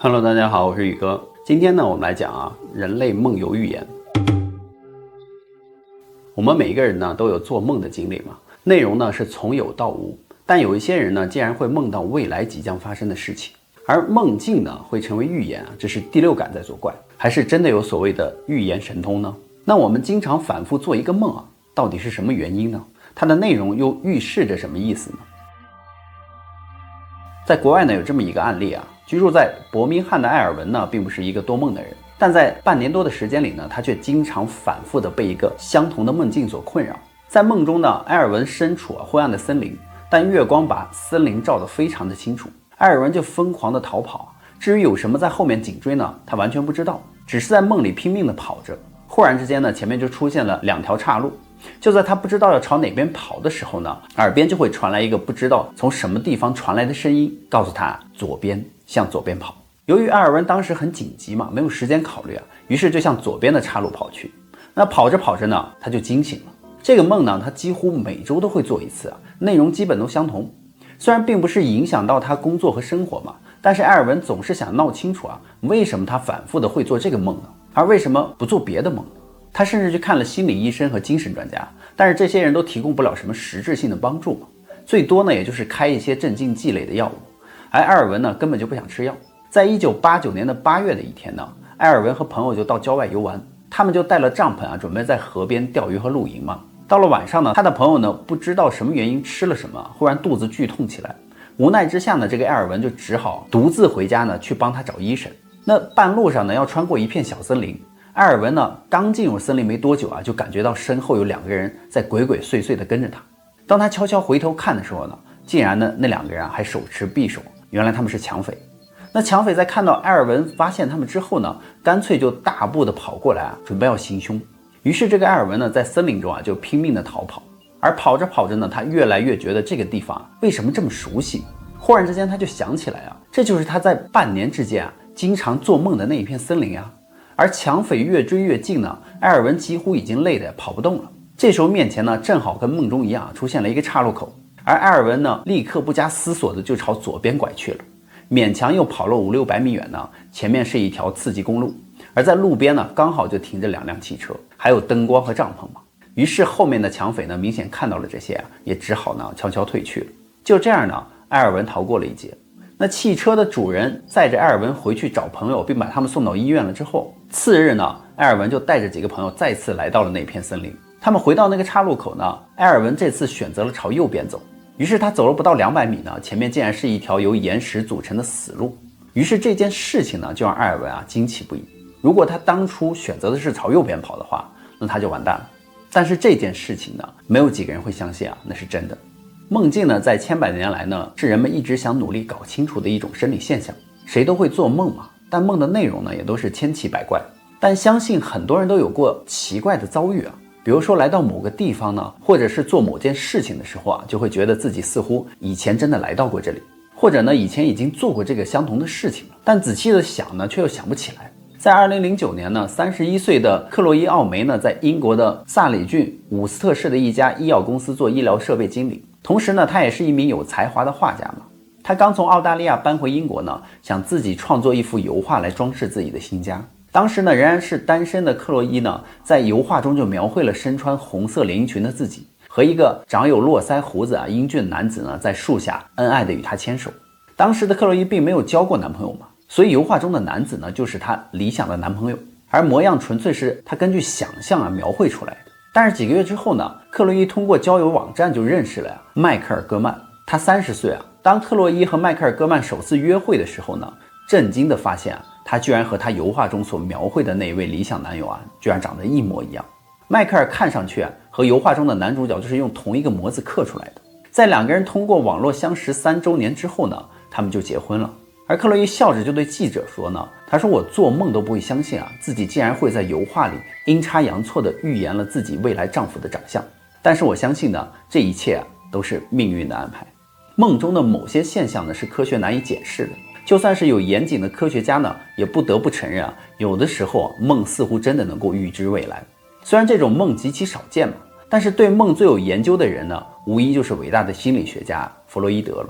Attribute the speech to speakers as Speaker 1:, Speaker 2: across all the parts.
Speaker 1: Hello， 大家好，我是宇哥。今天呢，我们来讲人类梦游预言。我们每一个人呢都有做梦的经历嘛，内容呢是从有到无，但有一些人呢竟然会梦到未来即将发生的事情，而梦境呢会成为预言这是第六感在作怪，还是真的有所谓的预言神通呢？那我们经常反复做一个梦到底是什么原因呢？它的内容又预示着什么意思呢？在国外呢有这么一个案例居住在伯明翰的艾尔文呢并不是一个多梦的人，但在半年多的时间里呢，他却经常反复的被一个相同的梦境所困扰。在梦中呢，埃尔文身处昏暗的森林，但月光把森林照得非常的清楚，埃尔文就疯狂的逃跑。至于有什么在后面紧追呢，他完全不知道，只是在梦里拼命的跑着。忽然之间呢，前面就出现了两条岔路，就在他不知道要朝哪边跑的时候呢，耳边就会传来一个不知道从什么地方传来的声音，告诉他左边，向左边跑。由于埃尔文当时很紧急嘛，没有时间考虑于是就向左边的岔路跑去。那跑着跑着呢，他就惊醒了。这个梦呢，他几乎每周都会做一次内容基本都相同。虽然并不是影响到他工作和生活嘛，但是埃尔文总是想闹清楚为什么他反复的会做这个梦呢？而为什么不做别的梦呢？他甚至去看了心理医生和精神专家，但是这些人都提供不了什么实质性的帮助嘛，最多呢也就是开一些镇静剂类的药物。而埃尔文呢根本就不想吃药。在1989年的8月的一天呢，埃尔文和朋友就到郊外游玩，他们就带了帐篷准备在河边钓鱼和露营嘛。到了晚上呢，他的朋友呢不知道什么原因吃了什么，忽然肚子剧痛起来。无奈之下呢，这个埃尔文就只好独自回家呢去帮他找医生。那半路上呢要穿过一片小森林，埃尔文呢刚进入森林没多久就感觉到身后有两个人在鬼鬼祟祟的跟着他。当他悄悄回头看的时候呢，竟然呢那两个人还手持匕首，原来他们是抢匪。那抢匪在看到埃尔文发现他们之后呢，干脆就大步的跑过来准备要行凶。于是这个埃尔文呢在森林中就拼命的逃跑，而跑着跑着呢，他越来越觉得这个地方为什么这么熟悉。忽然之间他就想起来这就是他在半年之间经常做梦的那一片森林而抢匪越追越近呢，埃尔文几乎已经累得跑不动了。这时候面前呢正好跟梦中一样出现了一个岔路口，而埃尔文呢立刻不加思索的就朝左边拐去了。勉强又跑了500-600米远呢，前面是一条次级公路，而在路边呢刚好就停着2辆汽车，还有灯光和帐篷嘛。于是后面的抢匪呢明显看到了这些也只好呢悄悄退去了。就这样呢，埃尔文逃过了一劫。那汽车的主人载着埃尔文回去找朋友，并把他们送到医院了之后，次日呢，埃尔文就带着几个朋友再次来到了那片森林。他们回到那个岔路口呢，埃尔文这次选择了朝右边走。于是他走了不到200米呢，前面竟然是一条由岩石组成的死路。于是这件事情呢，就让埃尔文惊奇不已。如果他当初选择的是朝右边跑的话，那他就完蛋了。但是这件事情呢，没有几个人会相信那是真的。梦境呢，在千百年来呢，是人们一直想努力搞清楚的一种生理现象。谁都会做梦嘛，但梦的内容呢，也都是千奇百怪。但相信很多人都有过奇怪的遭遇比如说来到某个地方呢，或者是做某件事情的时候就会觉得自己似乎以前真的来到过这里，或者呢以前已经做过这个相同的事情了，但仔细的想呢，却又想不起来。在2009年呢，31岁的克洛伊·奥梅呢，在英国的萨里郡伍斯特市的一家医药公司做医疗设备经理，同时呢，他也是一名有才华的画家嘛。他刚从澳大利亚搬回英国呢，想自己创作一幅油画来装饰自己的新家。当时呢，仍然是单身的克洛伊呢，在油画中就描绘了身穿红色连衣裙的自己和一个长有络腮胡子英俊男子呢，在树下恩爱的与他牵手。当时的克洛伊并没有交过男朋友嘛，所以油画中的男子呢，就是她理想的男朋友，而模样纯粹是她根据想象描绘出来的。但是几个月之后呢，克洛伊通过交友网站就认识了迈克尔·戈曼。他30岁当克洛伊和迈克尔·戈曼首次约会的时候呢，震惊的发现他居然和他油画中所描绘的那一位理想男友居然长得一模一样。迈克尔看上去和油画中的男主角就是用同一个模子刻出来的。在两个人通过网络相识3周年之后呢，他们就结婚了。而克洛伊笑着就对记者说呢，他说我做梦都不会相信自己竟然会在油画里阴差阳错地预言了自己未来丈夫的长相，但是我相信呢，这一切都是命运的安排。梦中的某些现象呢是科学难以解释的，就算是有严谨的科学家呢，也不得不承认有的时候梦似乎真的能够预知未来。虽然这种梦极其少见嘛，但是对梦最有研究的人呢，无疑就是伟大的心理学家弗洛伊德了。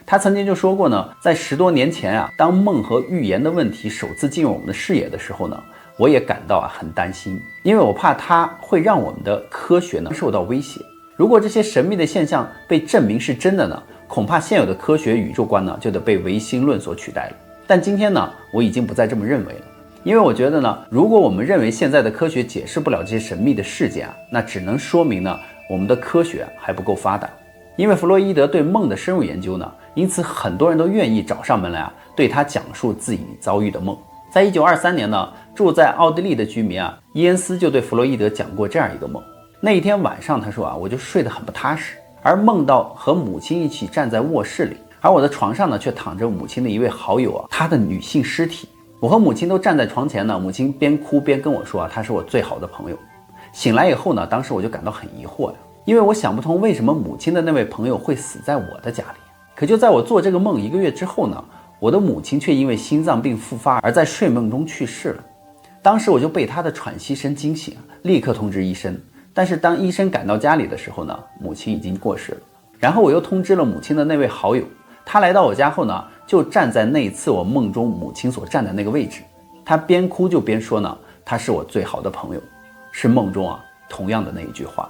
Speaker 1: 他曾经就说过呢，在10多年前啊，当梦和预言的问题首次进入我们的视野的时候呢，我也感到很担心，因为我怕它会让我们的科学呢受到威胁。如果这些神秘的现象被证明是真的呢，恐怕现有的科学宇宙观呢就得被唯心论所取代了。但今天呢，我已经不再这么认为了，因为我觉得呢，如果我们认为现在的科学解释不了这些神秘的事件啊，那只能说明呢，我们的科学还不够发达。因为弗洛伊德对梦的深入研究呢，因此很多人都愿意找上门来啊，对他讲述自己遭遇的梦。在1923年呢，住在奥地利的居民啊，伊恩斯就对弗洛伊德讲过这样一个梦。那一天晚上，他说啊，我就睡得很不踏实，而梦到和母亲一起站在卧室里，而我的床上呢却躺着母亲的一位好友啊，她的女性尸体。我和母亲都站在床前呢，母亲边哭边跟我说啊，她是我最好的朋友。醒来以后呢，当时我就感到很疑惑呀，因为我想不通为什么母亲的那位朋友会死在我的家里。可就在我做这个梦1个月之后呢，我的母亲却因为心脏病复发而在睡梦中去世了。当时我就被她的喘息声惊醒，立刻通知医生。但是当医生赶到家里的时候呢，母亲已经过世了。然后我又通知了母亲的那位好友，他来到我家后呢，就站在那一次我梦中母亲所站的那个位置。他边哭就边说呢，他是我最好的朋友，是梦中啊同样的那一句话。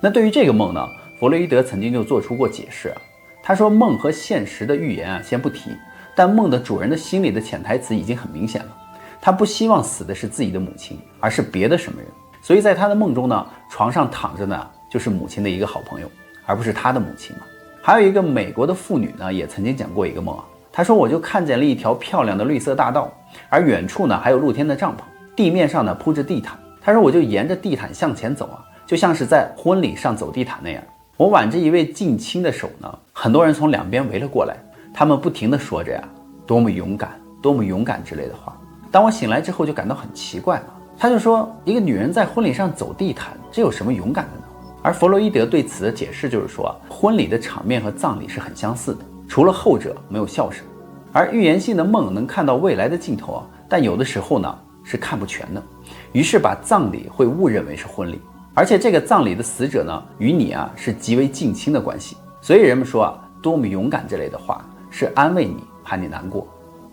Speaker 1: 那对于这个梦呢，弗洛伊德曾经就做出过解释啊。他说梦和现实的预言啊先不提，但梦的主人的心里的潜台词已经很明显了，他不希望死的是自己的母亲，而是别的什么人。所以在他的梦中呢，床上躺着呢就是母亲的一个好朋友，而不是他的母亲嘛。还有一个美国的妇女呢，也曾经讲过一个梦啊。她说我就看见了一条漂亮的绿色大道，而远处呢还有露天的帐篷，地面上呢铺着地毯。她说我就沿着地毯向前走啊，就像是在婚礼上走地毯那样。我挽着一位近亲的手呢，很多人从两边围了过来，他们不停地说着呀，多么勇敢，多么勇敢之类的话。当我醒来之后就感到很奇怪嘛。他就说一个女人在婚礼上走地毯，这有什么勇敢的呢？而弗洛伊德对此的解释就是说，婚礼的场面和葬礼是很相似的，除了后者没有笑声。而预言性的梦能看到未来的镜头啊，但有的时候呢是看不全的，于是把葬礼会误认为是婚礼，而且这个葬礼的死者呢与你啊是极为近亲的关系，所以人们说啊，多么勇敢之类的话是安慰你，怕你难过。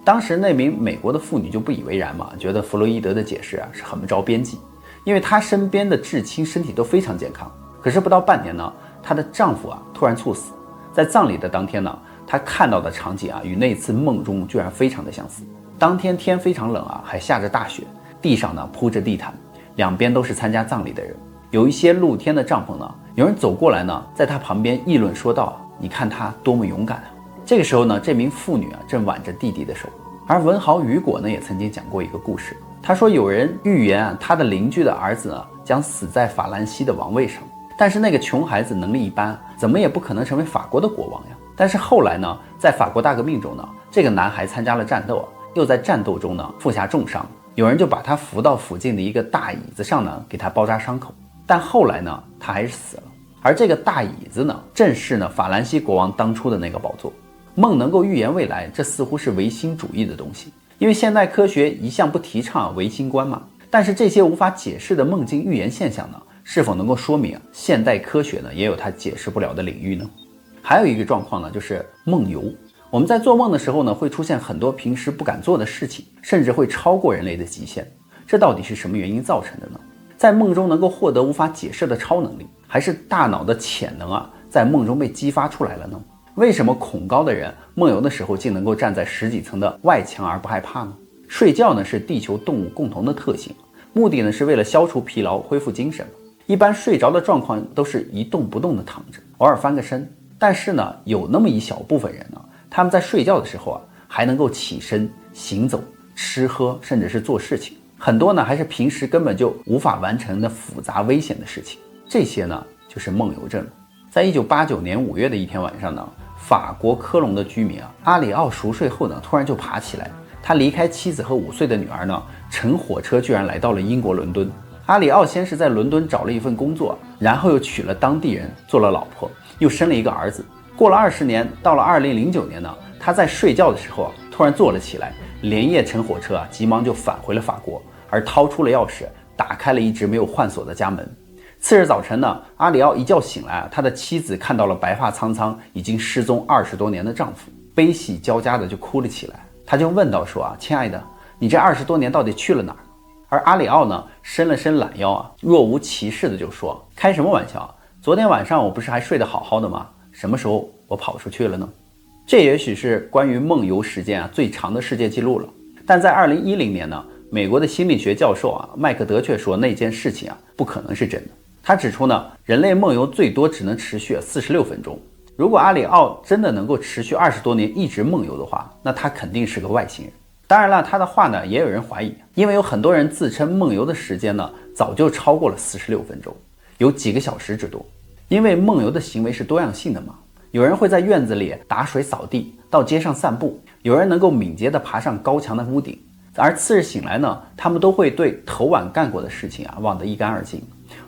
Speaker 1: 当时那名美国的妇女就不以为然嘛，觉得弗洛伊德的解释啊是很不着边际，因为她身边的至亲身体都非常健康。可是不到半年呢，她的丈夫啊突然猝死。在葬礼的当天呢，她看到的场景啊与那次梦中居然非常的相似。当天天非常冷啊，还下着大雪，地上呢铺着地毯，两边都是参加葬礼的人，有一些露天的帐篷呢，有人走过来呢，在她旁边议论说道，你看她多么勇敢啊。这个时候呢，这名妇女啊正挽着弟弟的手。而文豪雨果呢也曾经讲过一个故事，他说有人预言啊，他的邻居的儿子呢将死在法兰西的王位上，但是那个穷孩子能力一般，怎么也不可能成为法国的国王呀。但是后来呢，在法国大革命中呢，这个男孩参加了战斗啊，又在战斗中呢负下重伤，有人就把他扶到附近的一个大椅子上呢，给他包扎伤口。但后来呢，他还是死了。而这个大椅子呢，正是呢法兰西国王当初的那个宝座。梦能够预言未来，这似乎是唯心主义的东西，因为现代科学一向不提倡唯心观嘛。但是这些无法解释的梦境预言现象呢，是否能够说明现代科学呢也有它解释不了的领域呢？还有一个状况呢，就是梦游。我们在做梦的时候呢，会出现很多平时不敢做的事情，甚至会超过人类的极限。这到底是什么原因造成的呢？在梦中能够获得无法解释的超能力，还是大脑的潜能啊在梦中被激发出来了呢？为什么恐高的人梦游的时候竟能够站在10几层的外墙而不害怕呢？睡觉呢是地球动物共同的特性，目的呢是为了消除疲劳，恢复精神。一般睡着的状况都是一动不动的躺着，偶尔翻个身。但是呢，有那么一小部分人呢，他们在睡觉的时候啊，还能够起身、行走、吃喝，甚至是做事情。很多呢还是平时根本就无法完成的复杂危险的事情。这些呢就是梦游症。在1989年5月的一天晚上呢，法国科隆的居民啊，阿里奥熟睡后呢，突然就爬起来。他离开妻子和5岁的女儿呢，乘火车居然来到了英国伦敦。阿里奥先是在伦敦找了一份工作，然后又娶了当地人做了老婆，又生了一个儿子。过了20年，到了2009年呢，他在睡觉的时候啊，突然坐了起来，连夜乘火车啊，急忙就返回了法国，而掏出了钥匙，打开了一直没有换锁的家门。次日早晨呢，阿里奥一觉醒来啊，他的妻子看到了白发苍苍、已经失踪20多年的丈夫。悲喜交加的就哭了起来。他就问道说亲爱的，你这20多年到底去了哪儿？而阿里奥呢，伸了伸懒腰若无其事的就说，开什么玩笑，昨天晚上我不是还睡得好好的吗？什么时候我跑出去了呢？这也许是关于梦游时间最长的世界纪录了。但在2010年呢，美国的心理学教授麦克德却说那件事情不可能是真的。他指出呢，人类梦游最多只能持续46分钟。如果阿里奥真的能够持续20多年一直梦游的话，那他肯定是个外星人。当然了，他的话呢也有人怀疑，因为有很多人自称梦游的时间呢早就超过了46分钟，有几个小时之多。因为梦游的行为是多样性的嘛，有人会在院子里打水扫地，到街上散步，有人能够敏捷地爬上高墙的屋顶，而次日醒来呢，他们都会对头晚干过的事情忘得一干二净。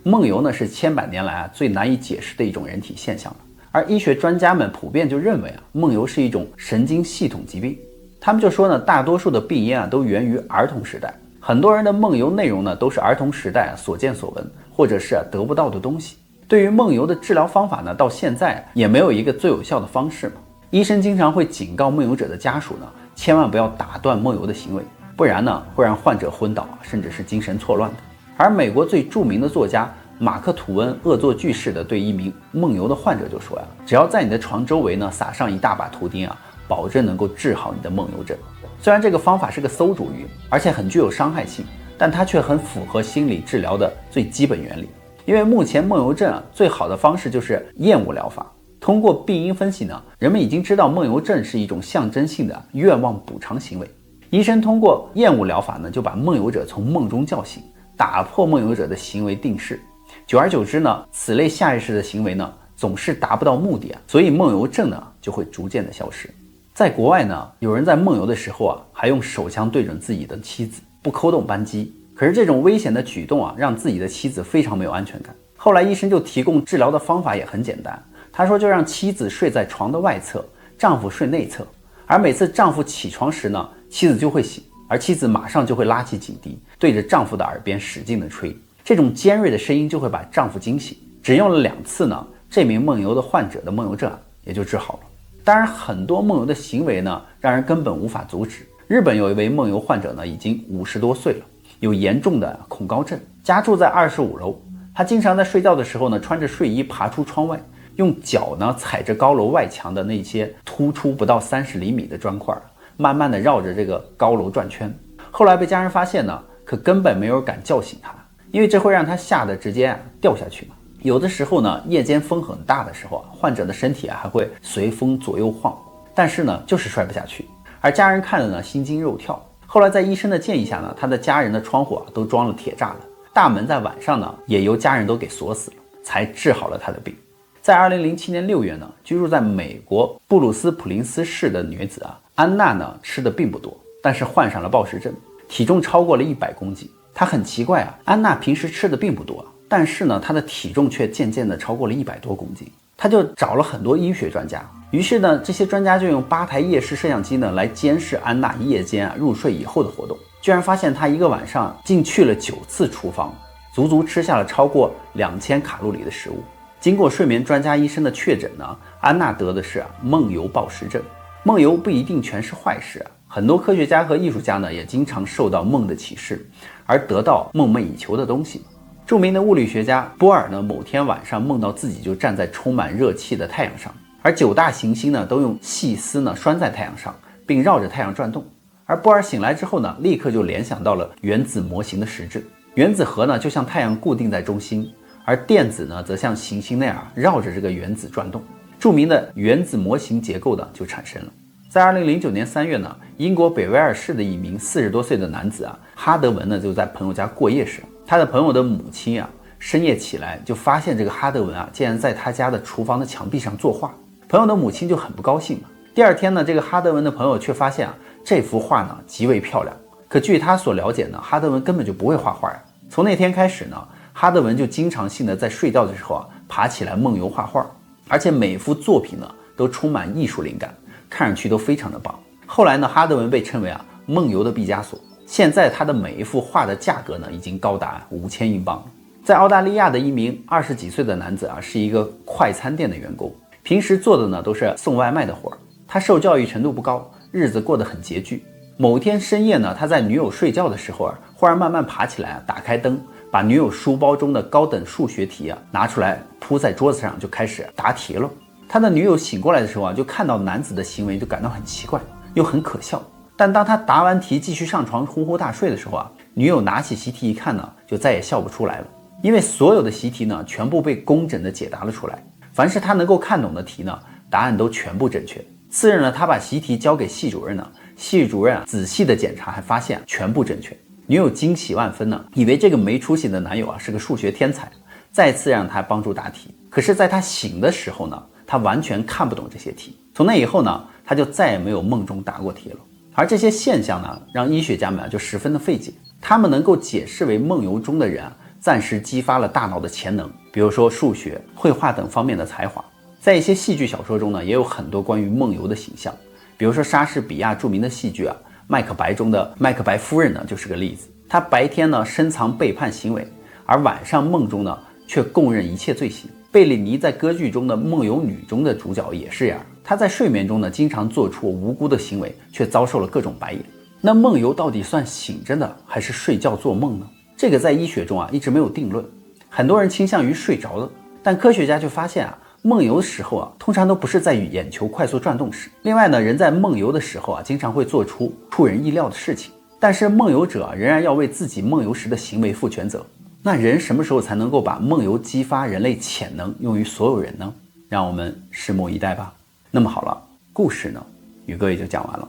Speaker 1: 梦游呢是千百年来最难以解释的一种人体现象了。而医学专家们普遍就认为梦游是一种神经系统疾病。他们就说呢，大多数的病因都源于儿童时代，很多人的梦游内容呢都是儿童时代所见所闻，或者是得不到的东西。对于梦游的治疗方法呢，到现在也没有一个最有效的方式嘛。医生经常会警告梦游者的家属呢，千万不要打断梦游的行为，不然呢会让患者昏倒，甚至是精神错乱的。而美国最著名的作家马克·吐温恶作剧式的对一名梦游的患者就说只要在你的床周围呢撒上一大把图钉保证能够治好你的梦游症。虽然这个方法是个馊主意，而且很具有伤害性，但它却很符合心理治疗的最基本原理。因为目前梦游症最好的方式就是厌恶疗法。通过病因分析呢，人们已经知道梦游症是一种象征性的愿望补偿行为。医生通过厌恶疗法呢，就把梦游者从梦中叫醒，打破梦游者的行为定式。久而久之呢，此类下意识的行为呢，总是达不到目的所以梦游症呢就会逐渐的消失。在国外呢，有人在梦游的时候还用手枪对准自己的妻子，不扣动扳机。可是这种危险的举动让自己的妻子非常没有安全感。后来医生就提供治疗的方法也很简单，他说就让妻子睡在床的外侧，丈夫睡内侧，而每次丈夫起床时呢，妻子就会醒，而妻子马上就会拉起警笛，对着丈夫的耳边使劲的吹。这种尖锐的声音就会把丈夫惊醒。只用了2次呢，这名梦游的患者的梦游症也就治好了。当然，很多梦游的行为呢，让人根本无法阻止。日本有一位梦游患者呢，已经50多岁了，有严重的恐高症，家住在25楼。他经常在睡觉的时候呢，穿着睡衣爬出窗外，用脚呢踩着高楼外墙的那些突出不到30厘米的砖块，慢慢的绕着这个高楼转圈。后来被家人发现呢，可根本没有人敢叫醒他，因为这会让他吓得直接掉下去嘛。有的时候呢，夜间风很大的时候患者的身体还会随风左右晃，但是呢，就是摔不下去。而家人看了呢，心惊肉跳。后来在医生的建议下呢，他的家人的窗户都装了铁栅栏，大门在晚上呢也由家人都给锁死了，才治好了他的病。在2007年6月呢，居住在美国布鲁斯普林斯市的女子安娜呢，吃的并不多，但是患上了暴食症，体重超过了100公斤。她很奇怪安娜平时吃的并不多，但是呢，她的体重却渐渐的超过了100多公斤。她就找了很多医学专家，于是呢，这些专家就用8台夜视摄像机呢来监视安娜夜间入睡以后的活动，居然发现她一个晚上竟去了9次厨房，足足吃下了超过2000卡路里的食物。经过睡眠专家医生的确诊呢，安娜得的是梦游暴食症。梦游不一定全是坏事很多科学家和艺术家呢也经常受到梦的启示，而得到梦寐以求的东西。著名的物理学家波尔呢，某天晚上梦到自己就站在充满热气的太阳上，而9大行星呢都用细丝呢拴在太阳上，并绕着太阳转动。而波尔醒来之后呢，立刻就联想到了原子模型的实质。原子核呢就像太阳固定在中心，而电子呢则像行星那样绕着这个原子转动。著名的原子模型结构呢就产生了。在2009年3月呢，英国北威尔士的一名40多岁的男子哈德文呢就在朋友家过夜时，他的朋友的母亲深夜起来就发现这个哈德文竟然在他家的厨房的墙壁上作画。朋友的母亲就很不高兴第二天呢，这个哈德文的朋友却发现这幅画呢极为漂亮。可据他所了解呢，哈德文根本就不会画画从那天开始呢，哈德文就经常性的在睡觉的时候爬起来梦游画画，而且每幅作品呢都充满艺术灵感，看上去都非常的棒。后来呢，哈德文被称为梦游的毕加索。现在他的每一幅画的价格呢已经高达5000英镑。在澳大利亚的一名20几岁的男子是一个快餐店的员工，平时做的呢都是送外卖的活。他受教育程度不高，日子过得很拮据。某天深夜呢，他在女友睡觉的时候忽然慢慢爬起来打开灯，把女友书包中的高等数学题拿出来铺在桌子上，就开始答题了。他的女友醒过来的时候就看到男子的行为，就感到很奇怪，又很可笑。但当他答完题继续上床呼呼大睡的时候女友拿起习题一看呢，就再也笑不出来了。因为所有的习题呢，全部被工整的解答了出来，凡是他能够看懂的题呢，答案都全部正确。次日呢，他把习题交给系主任呢，系主任仔细的检查，还发现全部正确。女友惊喜万分呢，以为这个没出息的男友是个数学天才，再次让他帮助答题。可是在他醒的时候呢，他完全看不懂这些题。从那以后呢，他就再也没有梦中答过题了。而这些现象呢，让医学家们就十分的费解。他们能够解释为梦游中的人暂时激发了大脑的潜能，比如说数学、绘画等方面的才华。在一些戏剧小说中呢，也有很多关于梦游的形象，比如说莎士比亚著名的戏剧《麦克白》中的麦克白夫人呢，就是个例子。她白天呢深藏背叛行为，而晚上梦中呢却供认一切罪行。贝里尼在歌剧中的梦游女中的主角也是这样，她在睡眠中呢经常做出无辜的行为，却遭受了各种白眼。那梦游到底算醒着的还是睡觉做梦呢？这个在医学中一直没有定论，很多人倾向于睡着了，但科学家就发现梦游的时候通常都不是在与眼球快速转动时。另外呢，人在梦游的时候经常会做出出人意料的事情，但是梦游者仍然要为自己梦游时的行为负全责。那人什么时候才能够把梦游激发人类潜能用于所有人呢？让我们拭目以待吧。那么好了，故事呢，宇哥也就讲完了。